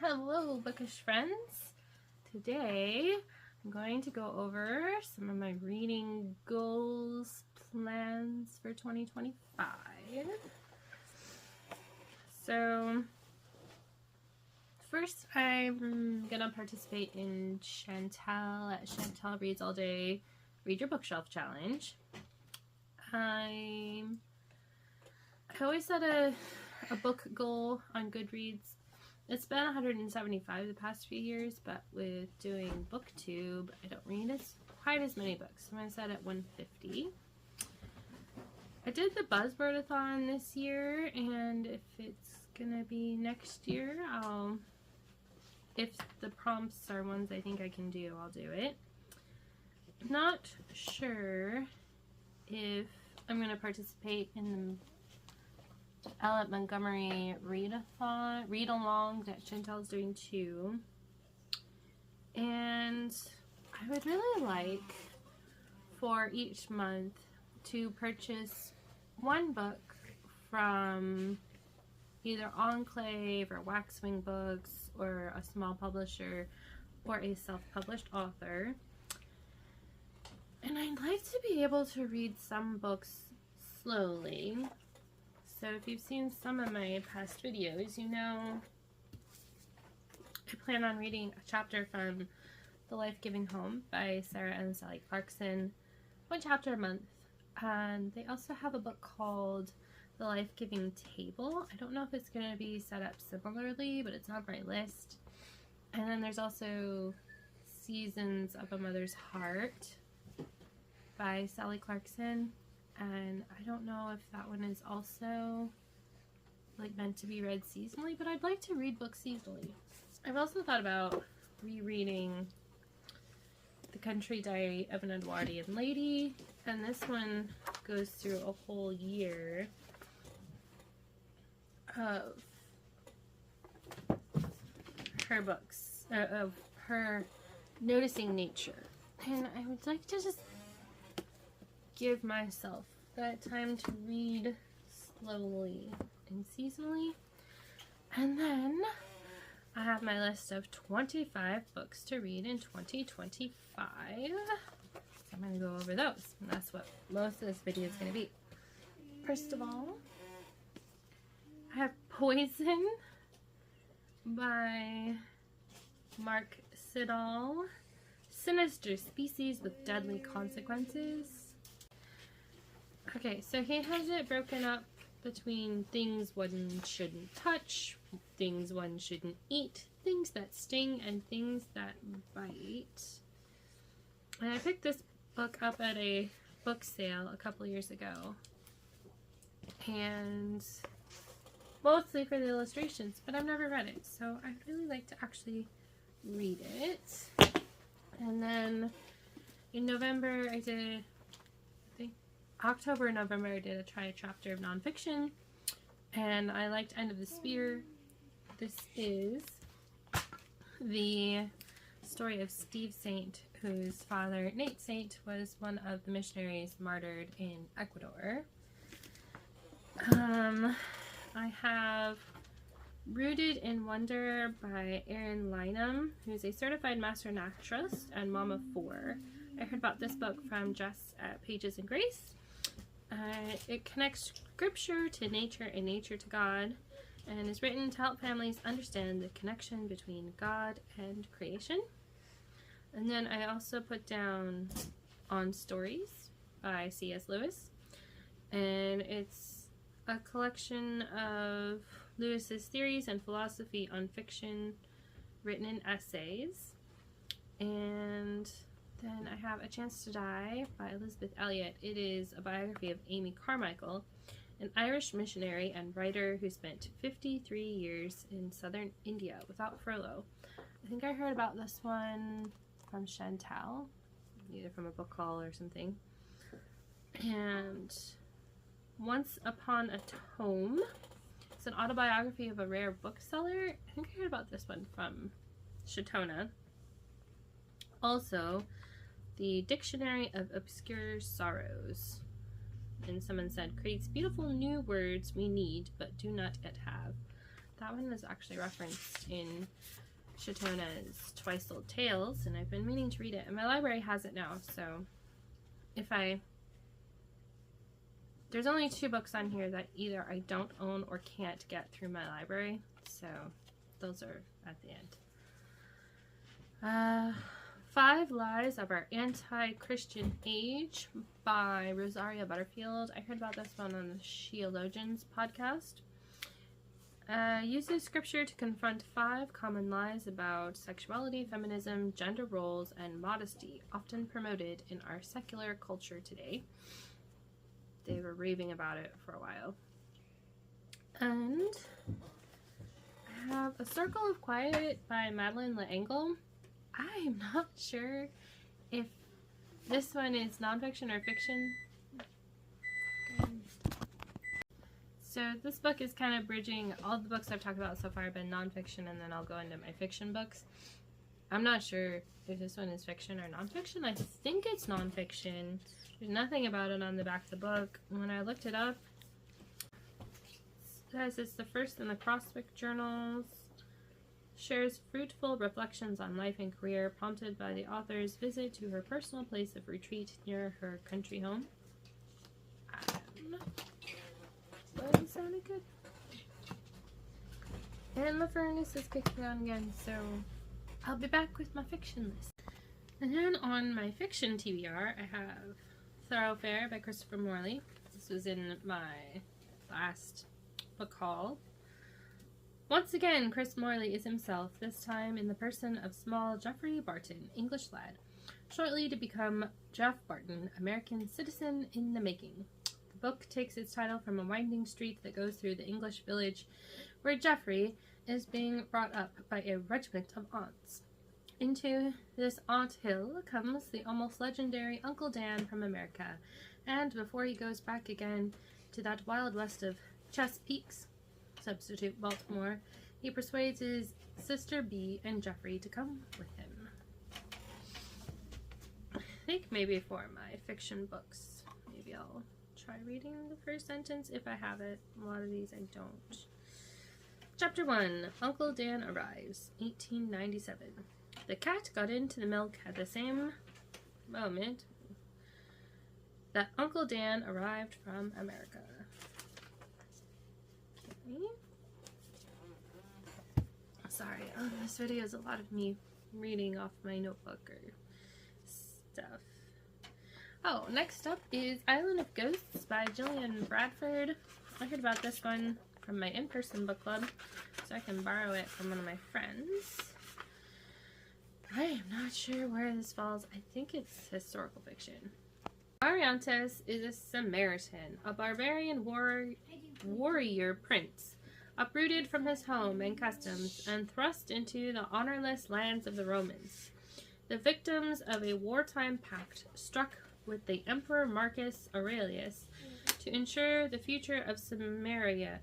Hello, bookish friends. Today I'm going to go over some of my reading goals, plans for 2025. So first, I'm gonna participate in Chantal at Chantal Reads All Day Read Your Bookshelf Challenge. I always set a book goal on Goodreads. It's been 175 the past few years, but with doing BookTube, I don't read quite as many books. So I'm going to set at 150. I did the Buzzwordathon this year, and if it's going to be next year, if the prompts are ones I think I can do, I'll do it. I'm not sure if I'm going to participate in the Ella Montgomery read-along that Chantal's doing too. And I would really like for each month to purchase one book from either Enclave or Waxwing Books or a small publisher or a self-published author. And I'd like to be able to read some books slowly. So if you've seen some of my past videos, you know I plan on reading a chapter from The Life-Giving Home by Sarah and Sally Clarkson, one chapter a month. And they also have a book called The Life-Giving Table. I don't know if it's going to be set up similarly, but it's on my list. And then there's also Seasons of a Mother's Heart by Sally Clarkson. And I don't know if that one is also like meant to be read seasonally, but I'd like to read books seasonally. I've also thought about rereading The Country Diary of an Edwardian Lady, and this one goes through a whole year of her books, of her noticing nature. And I would like to just give myself that time to read slowly and seasonally. And then I have my list of 25 books to read in 2025. So I'm going to go over those, and that's what most of this video is going to be. First of all, I have Poison by Mark Siddall. Sinister species with deadly consequences. Okay, so he has it broken up between things one shouldn't touch, things one shouldn't eat, things that sting, and things that bite. And I picked this book up at a book sale a couple years ago, and mostly for the illustrations, but I've never read it, so I'd really like to actually read it. And then in November I did, October and November I did try a chapter of nonfiction, and I liked End of the Spear. This is the story of Steve Saint, whose father, Nate Saint, was one of the missionaries martyred in Ecuador. I have Rooted in Wonder by Erin Lynham, who's a certified master naturalist and mom of 4. I heard about this book from Jess at Pages and Grace. It connects scripture to nature and nature to God, and is written to help families understand the connection between God and creation. And then I also put down On Stories by C.S. Lewis, and it's a collection of Lewis's theories and philosophy on fiction written in essays. And then I have A Chance to Die by Elizabeth Elliot. It is a biography of Amy Carmichael, an Irish missionary and writer who spent 53 years in southern India without furlough. I think I heard about this one from Chantal, either from a book haul or something. And Once Upon a Tome. It's an autobiography of a rare bookseller. I think I heard about this one from Shatona. Also, The Dictionary of Obscure Sorrows. And someone said, creates beautiful new words we need but do not yet have. That one was actually referenced in Shatona's Twice Told Tales, and I've been meaning to read it. And my library has it now, so there's only 2 books on here that either I don't own or can't get through my library, so those are at the end. 5 Lies of Our Anti-Christian Age by Rosaria Butterfield. I heard about this one on the Sheologians podcast. Uses scripture to confront 5 common lies about sexuality, feminism, gender roles, and modesty, often promoted in our secular culture today. They were raving about it for a while. And I have A Circle of Quiet by Madeleine L'Engle. I'm not sure if this one is nonfiction or fiction. So this book is kind of bridging, all the books I've talked about so far have been nonfiction, and then I'll go into my fiction books. I'm not sure if this one is fiction or nonfiction. I think it's nonfiction. There's nothing about it on the back of the book. When I looked it up, it says it's the first in the Crosswick Journals. Shares fruitful reflections on life and career prompted by the author's visit to her personal place of retreat near her country home. But it sounded good. And the furnace is kicking on again, so I'll be back with my fiction list. And then on my fiction TBR, I have Thoroughfare by Christopher Morley. This was in my last book haul. Once again, Chris Morley is himself, this time in the person of small Geoffrey Barton, English lad, shortly to become Jeff Barton, American citizen in the making. The book takes its title from a winding street that goes through the English village where Geoffrey is being brought up by a regiment of aunts. Into this aunt hill comes the almost legendary Uncle Dan from America, and before he goes back again to that wild west of Chesapeake's, substitute Baltimore, he persuades his sister Bee and Geoffrey to come with him. I think maybe for my fiction books, maybe I'll try reading the first sentence if I have it. A lot of these I don't. Chapter 1. Uncle Dan Arrives, 1897. The cat got into the milk at the same moment that Uncle Dan arrived from America. Okay. Sorry, this video is a lot of me reading off my notebook or stuff. Oh, next up is Island of Ghosts by Gillian Bradford. I heard about this one from my in-person book club, so I can borrow it from one of my friends. I am not sure where this falls. I think it's historical fiction. Ariantes is a Samaritan, a barbarian warrior prince, uprooted from his home and customs and thrust into the honorless lands of the Romans. The victims of a wartime pact struck with the Emperor Marcus Aurelius to ensure the future of Samaria.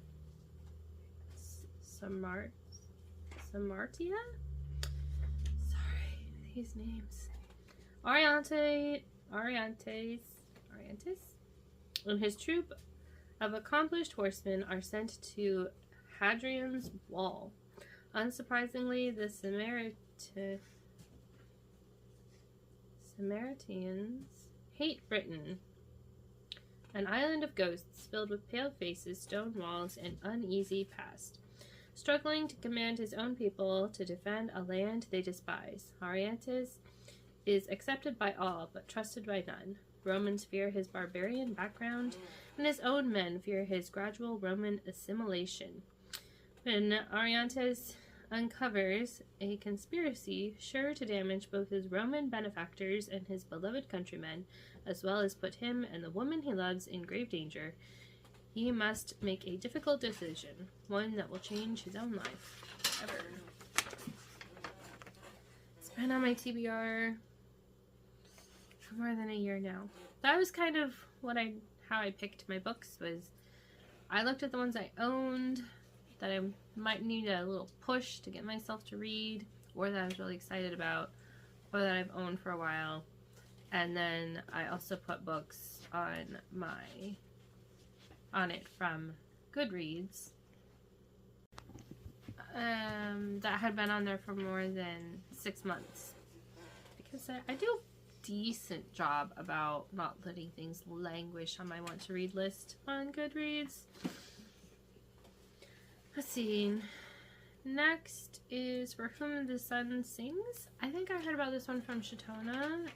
Samartia? Sorry, these names. Ariantes and his troop of accomplished horsemen are sent to Hadrian's Wall. Unsurprisingly, the Samaritans hate Britain. An island of ghosts filled with pale faces, stone walls, and uneasy past. Struggling to command his own people to defend a land they despise, Ariantes is accepted by all but trusted by none. Romans fear his barbarian background, and his own men fear his gradual Roman assimilation. When Ariantes uncovers a conspiracy sure to damage both his Roman benefactors and his beloved countrymen, as well as put him and the woman he loves in grave danger, he must make a difficult decision, one that will change his own life forever. It's been on my TBR for more than a year now. That was kind of how I picked my books. Was I looked at the ones I owned that I might need a little push to get myself to read, or that I was really excited about, or that I've owned for a while, and then I also put books on it from Goodreads. that had been on there for more than 6 months. Because I do a decent job about not letting things languish on my want to read list on Goodreads. Let's see. Next is For Whom the Sun Sings. I think I heard about this one from Shatona.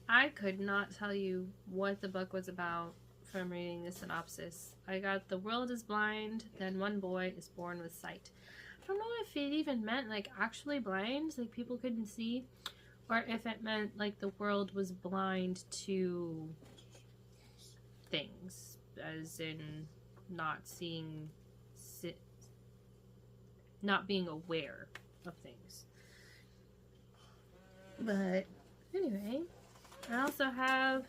I could not tell you what the book was about from reading the synopsis. I got the world is blind, then one boy is born with sight. I don't know if it even meant like actually blind, like people couldn't see, or if it meant like the world was blind to things, as in not seeing, not being aware of things. But anyway, I also have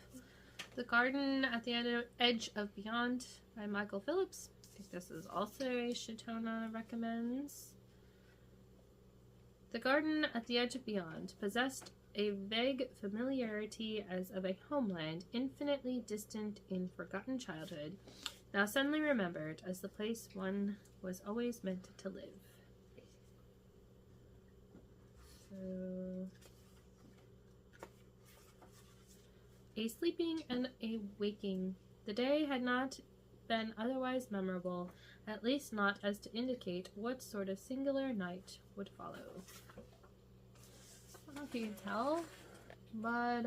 The Garden at the Edge of Beyond by Michael Phillips. I think this is also a Shatona recommends. The Garden at the Edge of Beyond possessed a vague familiarity as of a homeland infinitely distant in forgotten childhood, now suddenly remembered as the place one was always meant to live. So, a sleeping and a waking. The day had not been otherwise memorable, at least not as to indicate what sort of singular night would follow. I don't know if you can tell, but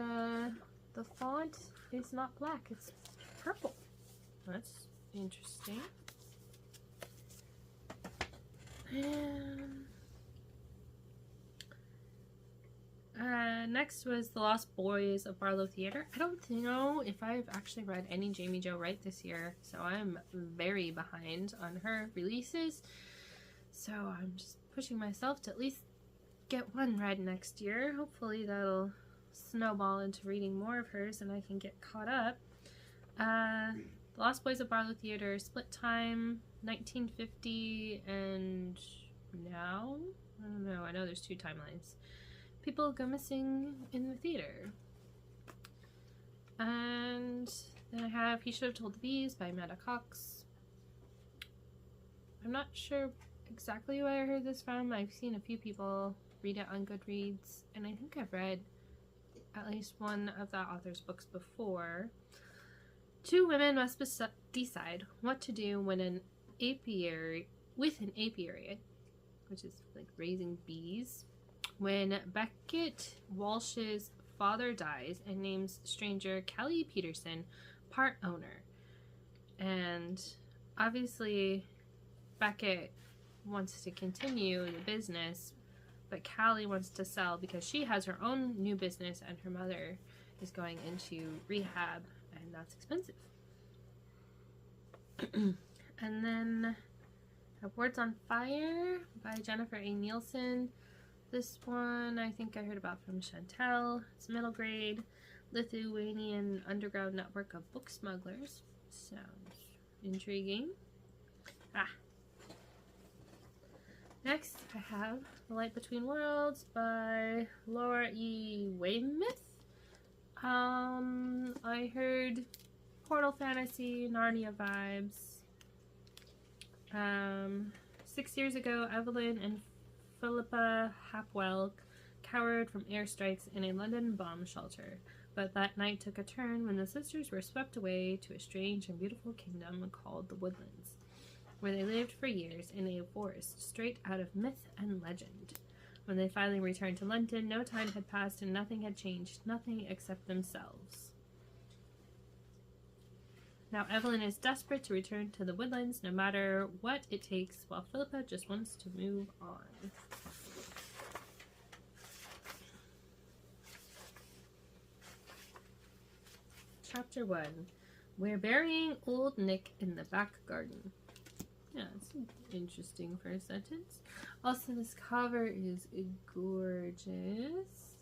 the font is not black, it's purple. That's interesting. Next was The Lost Boys of Barlow Theater. I don't know if I've actually read any Jamie Jo Wright this year, so I'm very behind on her releases. So I'm just pushing myself to at least get one read next year. Hopefully that'll snowball into reading more of hers and I can get caught up. The Lost Boys of Barlow Theater, split time, 1950 and now? I don't know, I know there's 2 timelines. People go missing in the theater. And then I have He Should Have Told the Bees by Amanda Cox. I'm not sure exactly where I heard this from. I've seen a few people read it on Goodreads, and I think I've read at least one of that author's books before. 2 women must decide what to do when an apiary, which is like raising bees, when Beckett Walsh's father dies and names stranger Callie Peterson part owner. And obviously Beckett wants to continue the business, but Callie wants to sell because she has her own new business and her mother is going into rehab and that's expensive. And then I have Words on Fire by Jennifer A. Nielsen. This one I think I heard about from Chantel. It's middle grade, Lithuanian underground network of book smugglers. Sounds intriguing. Next I have The Light Between Worlds by Laura E. Weymouth. I heard Portal Fantasy, Narnia vibes. 6 years ago, Evelyn and Philippa Hapwell cowered from airstrikes in a London bomb shelter, but that night took a turn when the sisters were swept away to a strange and beautiful kingdom called the Woodlands, where they lived for years in a forest straight out of myth and legend. When they finally returned to London, no time had passed and nothing had changed, nothing except themselves. Now Evelyn is desperate to return to the Woodlands no matter what it takes, while Philippa just wants to move on. Chapter 1. We're burying old Nick in the back garden. Yeah, it's an interesting first sentence. Also, this cover is gorgeous.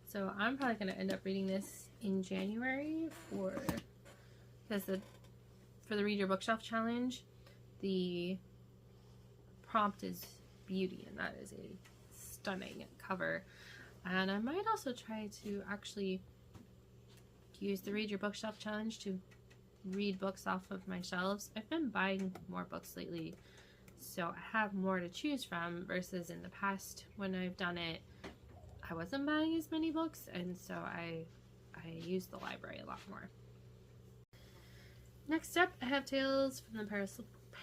So I'm probably going to end up reading this in January because for the Read Your Bookshelf Challenge, the prompt is beauty, and that is a stunning cover. And I might also try to actually use the Read Your Bookshelf Challenge to read books off of my shelves. I've been buying more books lately, so I have more to choose from versus in the past when I've done it, I wasn't buying as many books, and so I use the library a lot more. Next up, I have Tales from the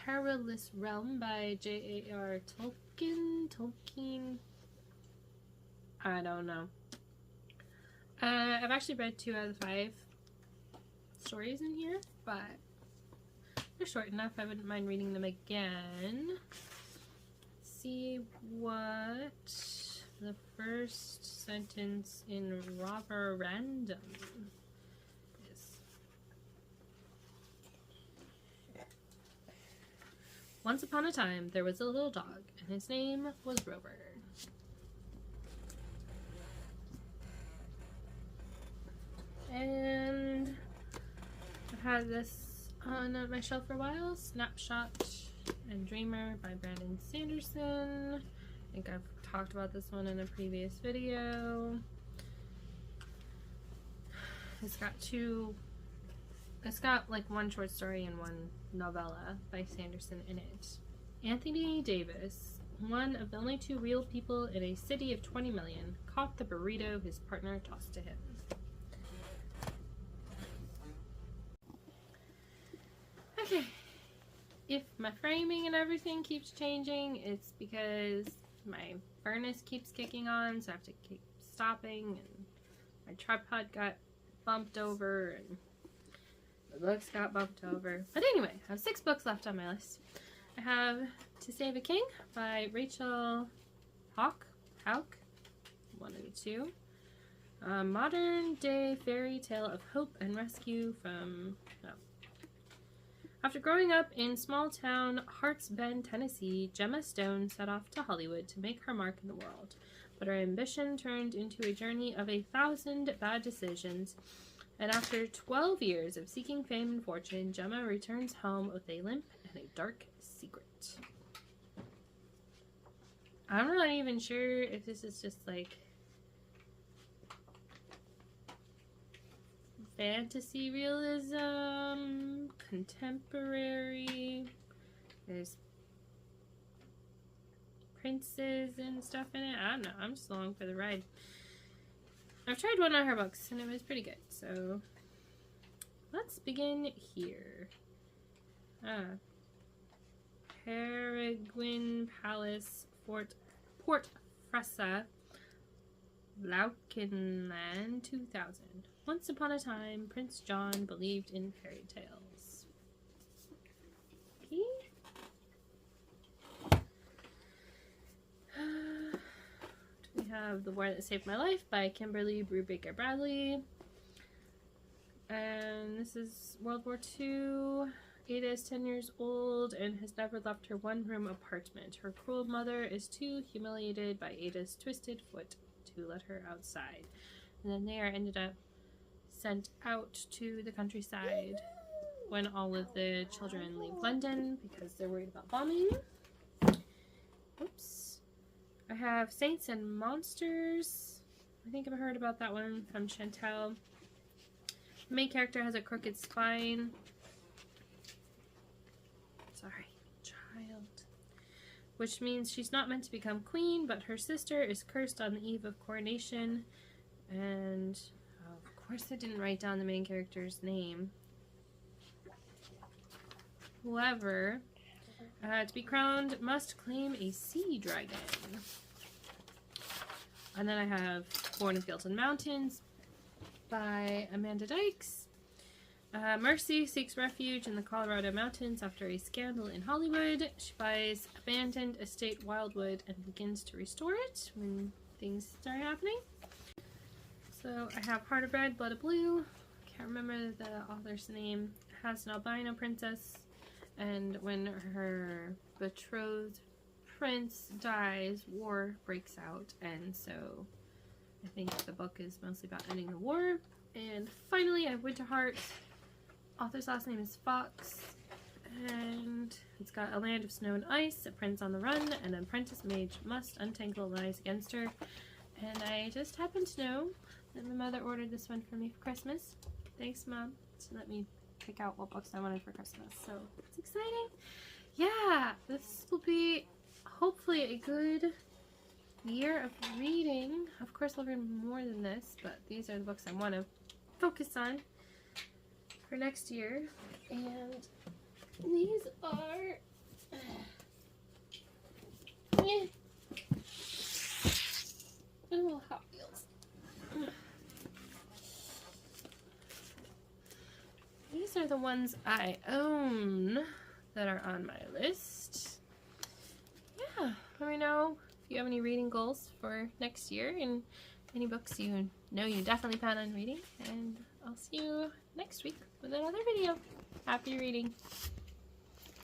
Perilous Realm by J.A.R. Tolkien. I don't know. I've actually read 2 out of the 5 stories in here, but they're short enough. I wouldn't mind reading them again. Let's see what the first sentence in Random is. Once upon a time, there was a little dog, and his name was Rover. And I've had this on my shelf for a while, Snapshot and Dreamer by Brandon Sanderson. I think I've talked about this one in a previous video. It's got like 1 short story and 1 novella by Sanderson in it. Anthony Davis, one of the only 2 real people in a city of 20 million, caught the burrito his partner tossed to him. Okay, if my framing and everything keeps changing, it's because my furnace keeps kicking on, so I have to keep stopping, and my tripod got bumped over, and the books got bumped over. But anyway, I have 6 books left on my list. I have To Save a King by Rachel Hauck, one of the 2. Modern day fairy tale of hope and rescue from... After growing up in small town Harts Bend, Tennessee, Gemma Stone set off to Hollywood to make her mark in the world. But her ambition turned into a journey of 1,000 bad decisions, and after 12 years of seeking fame and fortune, Gemma returns home with a limp and a dark secret. I'm not even sure if this is just like fantasy realism, contemporary, there's princes and stuff in it. I don't know, I'm just along for the ride. I've tried one of her books and it was pretty good, so let's begin here. Peregrine Palace, Port Fressa, Laukenland, 2000. Once upon a time, Prince John believed in fairy tales. Okay. We have The War That Saved My Life by Kimberly Brubaker Bradley. And this is World War II. Ada is 10 years old and has never left her 1-room apartment. Her cruel mother is too humiliated by Ada's twisted foot to let her outside. And then they are ended up sent out to the countryside when all of the children leave London because they're worried about bombing. Oops. I have Saints and Monsters. I think I've heard about that one from Chantel. The main character has a crooked spine. Sorry, child. Which means she's not meant to become queen, but her sister is cursed on the eve of coronation. And of course I didn't write down the main character's name. Whoever, to be crowned, must claim a sea dragon. And then I have Born in Fields and Mountains by Amanda Dykes. Mercy seeks refuge in the Colorado mountains after a scandal in Hollywood. She buys abandoned estate Wildwood and begins to restore it when things start happening. So I have Heart of Red, Blood of Blue. Can't remember the author's name. It has an albino princess, and when her betrothed prince dies, war breaks out, and so I think the book is mostly about ending the war. And finally I have Winterheart. Author's last name is Fox, and it's got a land of snow and ice, a prince on the run, and an apprentice mage must untangle lies against her. And I just happen to know that my mother ordered this one for me for Christmas. Thanks, Mom, to let me pick out what books I wanted for Christmas. So it's exciting. Yeah, this will be hopefully a good year of reading. Of course I'll read more than this, but these are the books I want to focus on for next year. And these are oh, Hot Wheels. These are the ones I own that are on my list. Yeah, let me know if you have any reading goals for next year and any books you know you definitely plan on reading. And I'll see you next week with another video. Happy reading!